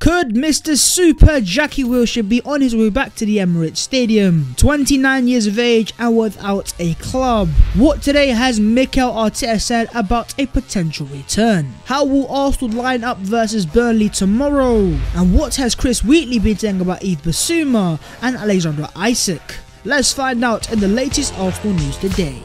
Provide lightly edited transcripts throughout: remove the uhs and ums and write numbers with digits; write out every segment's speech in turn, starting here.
Could Mr. Super Jack Wilshere be on his way back to the Emirates Stadium? 29 years of age and without a club. What today has Mikel Arteta said about a potential return? How will Arsenal line up versus Burnley tomorrow? And what has Chris Wheatley been saying about Yves Bissouma and Alexander Isak? Let's find out in the latest Arsenal news today.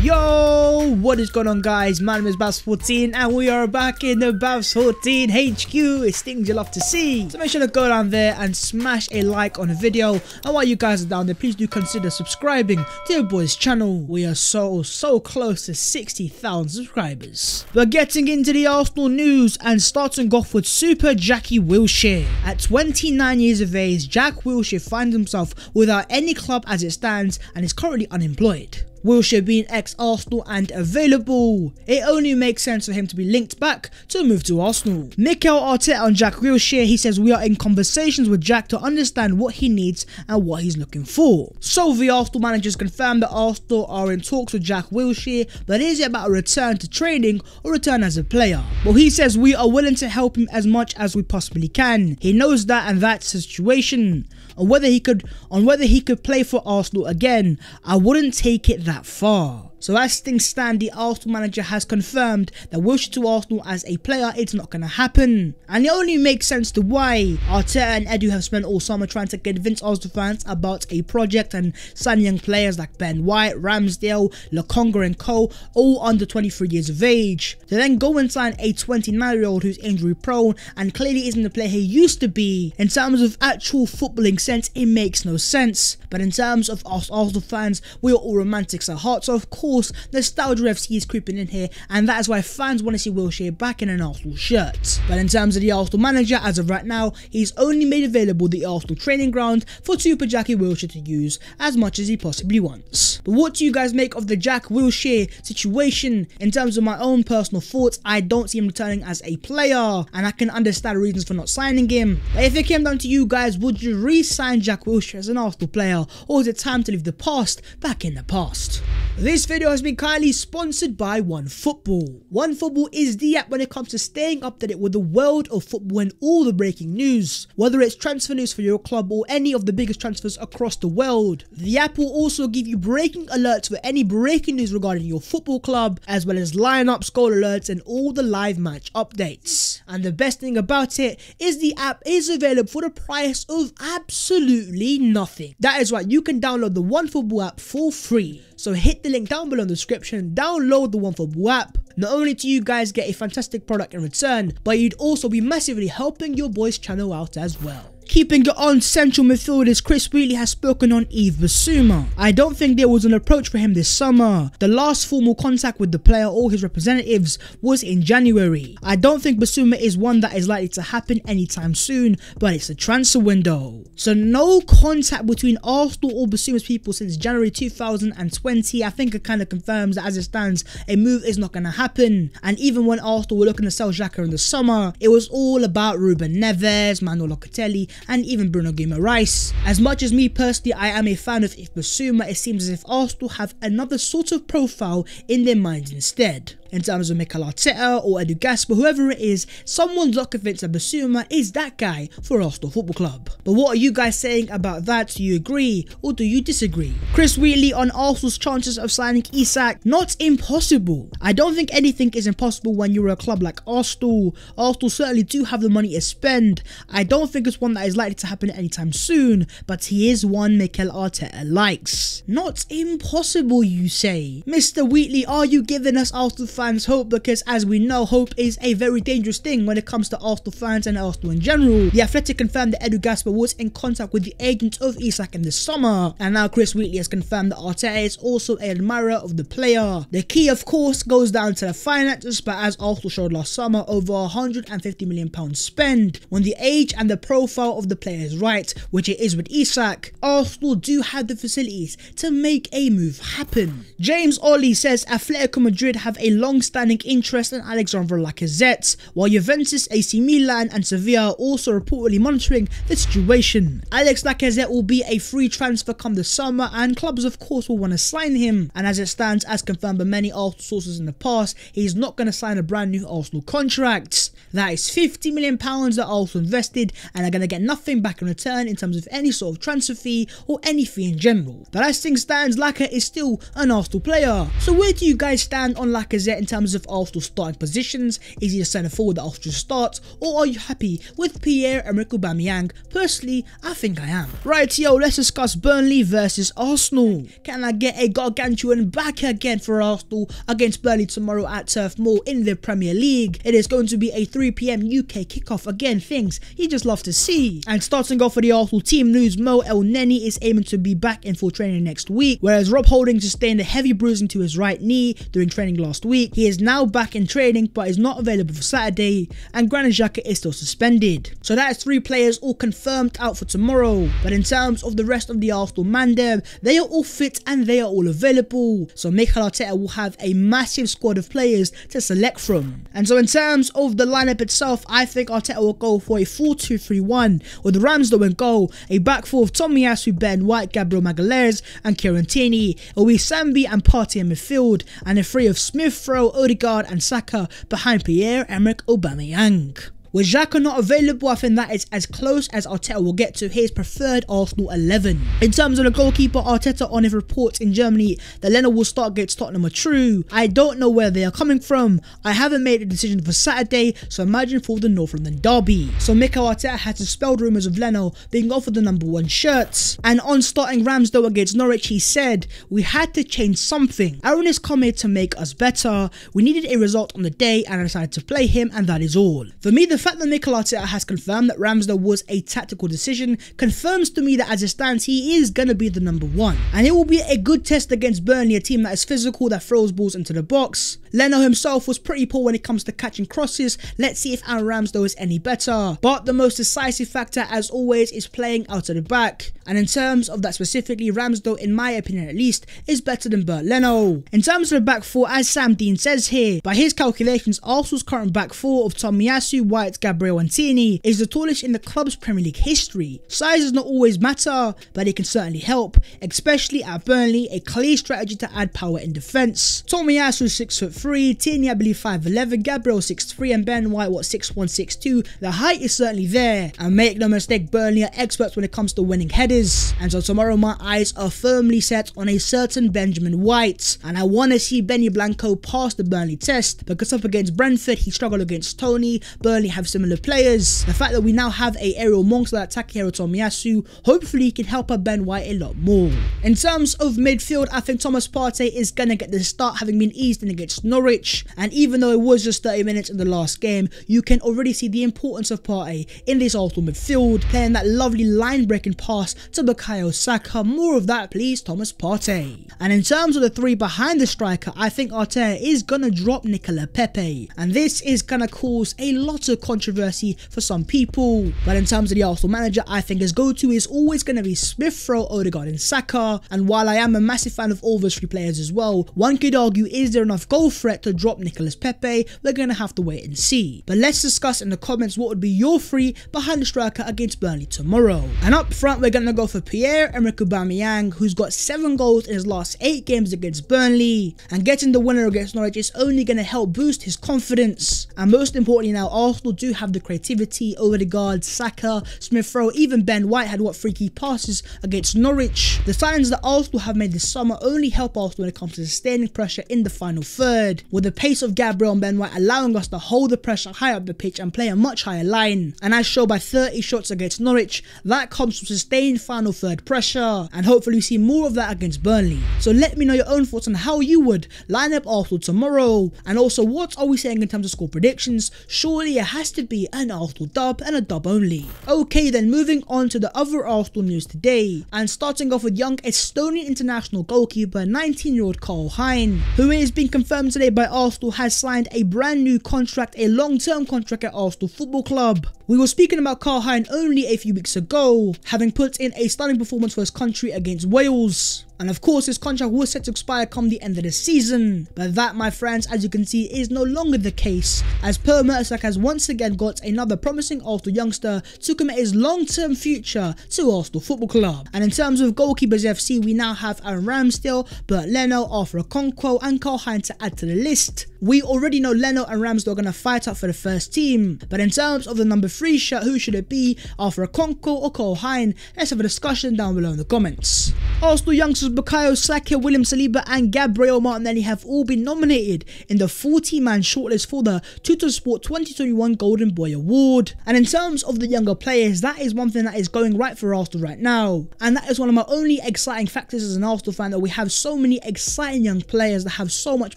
Yo, what is going on, guys? My name is Babs14 and we are back in the Babs14 HQ. It's things you love to see, so make sure to go down there and smash a like on the video. And while you guys are down there, please do consider subscribing to your boys channel. We are so close to 60,000 subscribers. We're getting into the Arsenal news and starting off with Super Jack Wilshere. At 29 years of age, Jack Wilshere finds himself without any club as it stands and is currently unemployed. Wilshere being ex-Arsenal and available, it only makes sense for him to be linked back to a move to Arsenal. Mikel Arteta on Jack Wilshere, he says, we are in conversations with Jack to understand what he needs and what he's looking for. So the Arsenal managers confirmed that Arsenal are in talks with Jack Wilshere, but is it about a return to training or return as a player? Well, he says we are willing to help him as much as we possibly can. He knows that, and that's the situation. On whether he could play for Arsenal again, I wouldn't take it that far. So as things stand, the Arsenal manager has confirmed that Wilshere to Arsenal as a player, it's not going to happen. And it only makes sense to why. Arteta and Edu have spent all summer trying to convince Arsenal fans about a project and signing young players like Ben White, Ramsdale, Lacazette and co, all under 23 years of age. To then go and sign a 29-year-old who's injury prone and clearly isn't the player he used to be. In terms of actual footballing sense, it makes no sense. But in terms of us Arsenal fans, we are all romantics at heart, so of course nostalgia FC is creeping in here, and that is why fans want to see Wilshere back in an Arsenal shirt. But in terms of the Arsenal manager, as of right now, he's only made available the Arsenal training ground for Super Jack Wilshere to use as much as he possibly wants. But what do you guys make of the Jack Wilshere situation? In terms of my own personal thoughts, I don't see him returning as a player, and I can understand reasons for not signing him. But if it came down to you guys, would you re-sign Jack Wilshere as an Arsenal player, or is it time to leave the past back in the past? This video has been kindly sponsored by OneFootball. OneFootball is the app when it comes to staying up to date with the world of football and all the breaking news. Whether it's transfer news for your club or any of the biggest transfers across the world. The app will also give you breaking alerts for any breaking news regarding your football club, as well as lineups, goal alerts and all the live match updates. And the best thing about it is the app is available for the price of absolutely nothing. That is right, you can download the OneFootball app for free. So hit the link down below in the description, download the OneFootball app. Not only do you guys get a fantastic product in return, but you'd also be massively helping your boys' channel out as well. Keeping it on central midfielders, Chris Wheatley has spoken on Yves Bissouma. I don't think there was an approach for him this summer. The last formal contact with the player or his representatives was in January. I don't think Bissouma is one that is likely to happen anytime soon, but it's a transfer window. So no contact between Arsenal or Bissouma's people since January 2020. I think it kind of confirms that as it stands, a move is not going to happen. And even when Arsenal were looking to sell Xhaka in the summer, it was all about Ruben Neves, Manuel Locatelli, and even Bruno Guimaraes. As much as me personally, I am a fan of Yves Bissouma, it seems as if Arsenal have another sort of profile in their minds instead. In terms of Mikel Arteta or Edu Gasper, whoever it is, someone's not convinced that Bissouma is that guy for Arsenal Football Club. But what are you guys saying about that? Do you agree or do you disagree? Chris Wheatley on Arsenal's chances of signing Isak, not impossible. I don't think anything is impossible when you're a club like Arsenal. Arsenal certainly do have the money to spend. I don't think it's one that is likely to happen anytime soon, but he is one Mikel Arteta likes. Not impossible, you say? Mr. Wheatley, are you giving us Arsenal fans hope? Because as we know, hope is a very dangerous thing when it comes to Arsenal fans and Arsenal in general. The Athletic confirmed that Edu Gasper was in contact with the agent of Isak in the summer, and now Chris Wheatley has confirmed that Arteta is also an admirer of the player. The key, of course, goes down to the finances, but as Arsenal showed last summer, over £150 million spend. When the age and the profile of the player is right, which it is with Isak, Arsenal do have the facilities to make a move happen. James Ollie says Atletico Madrid have a long long-standing interest in Alexandre Lacazette, while Juventus, AC Milan and Sevilla are also reportedly monitoring the situation. Alex Lacazette will be a free transfer come the summer, and clubs of course will want to sign him, and as it stands, as confirmed by many Arsenal sources in the past, he's not going to sign a brand new Arsenal contract. That is £50 million that Arsenal invested and are going to get nothing back in return in terms of any sort of transfer fee or any fee in general. But as things stands, Lacazette is still an Arsenal player. So where do you guys stand on Lacazette in terms of Arsenal starting positions? Is he a centre forward that Arsenal should start, or are you happy with Pierre-Emerick Aubameyang? Personally, I think I am. Right, yo, let's discuss Burnley versus Arsenal. Can I get a gargantuan back again for Arsenal against Burnley tomorrow at Turf Moor in the Premier League? It is going to be a 3 PM UK kickoff. Again, things you just love to see. And starting off for the Arsenal team news, Mo El-Neni is aiming to be back in full training next week, whereas Rob Holding sustained a heavy bruising to his right knee during training last week. He is now back in training but is not available for Saturday, and Granit Xhaka is still suspended. So that is 3 players all confirmed out for tomorrow. But in terms of the rest of the Arsenal mandem, they are all fit and they are all available. So Mikel Arteta will have a massive squad of players to select from. And so in terms of the lineup itself, I think Arteta will go for a 4-2-3-1 with Ramsdale in goal, a back four of Tomiyasu, Ben White, Gabriel Magalhaes and Kieran Tierney. It will be Sambi and Partey in midfield, and a 3 of Smith Rowe, Odegaard and Saka behind Pierre-Emerick Aubameyang. With Xhaka not available, I think that is as close as Arteta will get to his preferred Arsenal 11. In terms of the goalkeeper, Arteta on his reports in Germany that Leno will start against Tottenham are true. I don't know where they are coming from. I haven't made a decision for Saturday, so imagine for the North London derby. So Mikel Arteta has dispelled rumours of Leno being offered the number 1 shirt. And on starting Ramsdale against Norwich, he said, "We had to change something. Aaron is coming to make us better. We needed a result on the day and I decided to play him, and that is all." For me, the fact that Mikel Arteta has confirmed that Ramsdale was a tactical decision confirms to me that as it stands, he is going to be the number 1. And it will be a good test against Burnley, a team that is physical, that throws balls into the box. Leno himself was pretty poor when it comes to catching crosses. Let's see if Aaron Ramsdale is any better. But the most decisive factor, as always, is playing out of the back. And in terms of that specifically, Ramsdale, in my opinion at least, is better than Bert Leno. In terms of the back four, as Sam Dean says here, by his calculations, Arsenal's current back four of Tomiyasu, White, Gabriel and Tierney is the tallest in the club's Premier League history. Size does not always matter, but it can certainly help, especially at Burnley, a clear strategy to add power in defence. Tomiyasu 6'3", Tierney I believe 5'11", Gabriel 6'3", and Ben White 6'1", 6'2". The height is certainly there, and make no mistake, Burnley are experts when it comes to winning headers. And so tomorrow my eyes are firmly set on a certain Benjamin White, and I want to see Benny Blanco pass the Burnley test, because up against Brentford he struggled against Tony. Burnley have similar players. The fact that we now have a aerial monster like Takehiro Tomiyasu hopefully can help our Ben White a lot more. In terms of midfield, I think Thomas Partey is gonna get the start, having been eased in against Norwich, and even though it was just 30 minutes in the last game, you can already see the importance of Partey in this Arsenal midfield, playing that lovely line breaking pass to Bukayo Saka. More of that please, Thomas Partey. And in terms of the 3 behind the striker, I think Arteta is gonna drop Nicolas Pepe, and this is gonna cause a lot of controversy for some people. But in terms of the Arsenal manager, I think his go-to is always gonna be Smith Rowe, Odegaard and Saka. And while I am a massive fan of all those 3 players as well, one could argue, is there enough goal threat to drop Nicolas Pepe? We're gonna have to wait and see. But let's discuss in the comments what would be your 3 behind the striker against Burnley tomorrow. And up front, we're gonna go for Pierre-Emerick Aubameyang, who's got 7 goals in his last 8 games against Burnley, and getting the winner against Norwich is only gonna help boost his confidence. And most importantly now, Arsenal do have the creativity. Odegaard, Saka, Smith Rowe, even Ben White had 3 key passes against Norwich. The signings that Arsenal have made this summer only help Arsenal when it comes to sustaining pressure in the final third, with the pace of Gabriel and Ben White allowing us to hold the pressure high up the pitch and play a much higher line. And as shown by 30 shots against Norwich, that comes from sustained final third pressure, and hopefully we see more of that against Burnley. So let me know your own thoughts on how you would line up Arsenal tomorrow, and also what are we saying in terms of score predictions? Surely it has to be an Arsenal dub and a dub only. Okay then, moving on to the other Arsenal news today, and starting off with young Estonian international goalkeeper 19-year-old Karl Hein, who is being confirmed today by Arsenal has signed a brand new contract, a long-term contract at Arsenal Football Club. We were speaking about Karl-Heinz only a few weeks ago, having put in a stunning performance for his country against Wales. And of course his contract was set to expire come the end of the season. But that, my friends, as you can see, is no longer the case, as per Isak has once again got another promising Arsenal youngster to commit his long-term future to Arsenal Football Club. And in terms of Goalkeepers FC, we now have Aaron Ramsdale, Bert Leno, Arthur Okonkwo and Karl-Heinz to add to the list. We already know Leno and Ramsdale are going to fight up for the first team. But in terms of the number 3 shirt, who should it be? Arthur Okonkwo or Karl-Heinz? Let's have a discussion down below in the comments. Arsenal youngsters Bukayo Saka, William Saliba and Gabriel Martinelli have all been nominated in the 40-man shortlist for the Tuttosport 2021 Golden Boy Award. And in terms of the younger players, that is one thing that is going right for Arsenal right now. And that is one of my only exciting factors as an Arsenal fan, that we have so many exciting young players that have so much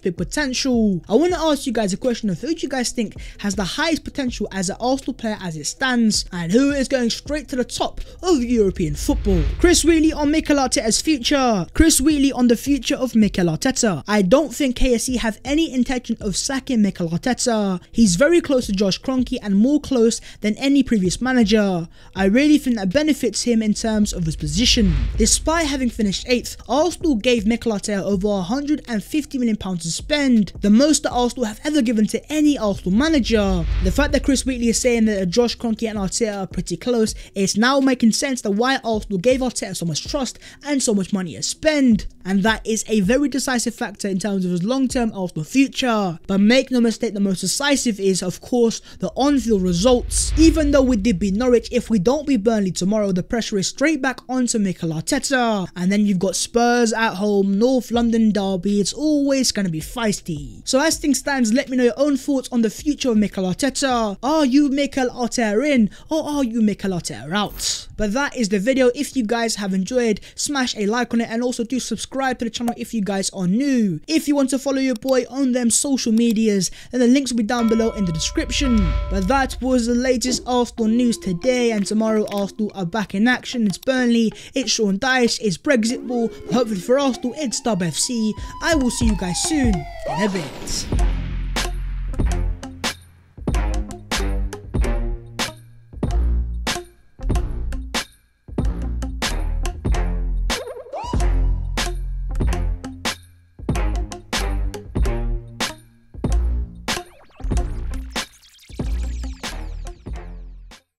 big potential. I want to ask you guys a question of who do you guys think has the highest potential as an Arsenal player as it stands, and who is going straight to the top of European football? Chris Wheatley on Mikel Arteta's future. Chris Wheatley on the future of Mikel Arteta. I don't think KSE have any intention of sacking Mikel Arteta. He's very close to Josh Kroenke and more close than any previous manager. I really think that benefits him in terms of his position. Despite having finished 8th, Arsenal gave Mikel Arteta over £150 million to spend, the most that Arsenal have ever given to any Arsenal manager. The fact that Chris Wheatley is saying that Josh Kroenke and Arteta are pretty close, it's now making sense that why Arsenal gave Arteta so much trust and so much money to spend. And that is a very decisive factor in terms of his long-term Arsenal future. But make no mistake, the most decisive is, of course, the on-field results. Even though we did beat Norwich, if we don't beat Burnley tomorrow, the pressure is straight back onto Mikel Arteta. And then you've got Spurs at home, North London derby, it's always going to be feisty. So as things stand, let me know your own thoughts on the future of Mikel Arteta. Are you Mikel Arteta in, or are you Mikel Arteta out? But that is the video. If you guys have enjoyed, smash a like on it, and also do subscribe to the channel if you guys are new. If you want to follow your boy on them social medias, then the links will be down below in the description. But that was the latest Arsenal news today, and tomorrow Arsenal are back in action. It's Burnley, it's Sean Dyche, it's Brexit ball, but hopefully for Arsenal it's Dub FC. I will see you guys soon in a bit.